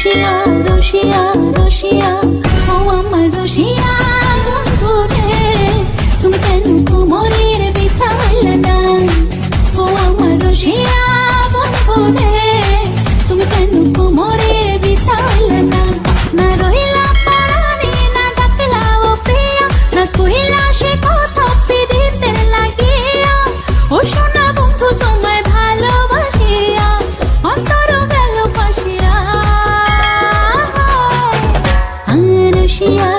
রসিয়া রসিয়া রসিয়া ও আমার রসিয়া বন্ধু রে, তুমি কেন কোমরের বিছাইলে না? ও আমার রসিয়া বন্ধু রে, তুমি কেন কোমরের বিছাইলে না? না রইলা পরাণে, না ডাকলা ও প্রিয়া, না কইলা সে কথা পিরিতে লাগিয়া। ও সোনা বন্ধু তোমায় ভালোবাসিয়া অন্তর গেল ফাঁসিয়া। রসিয়া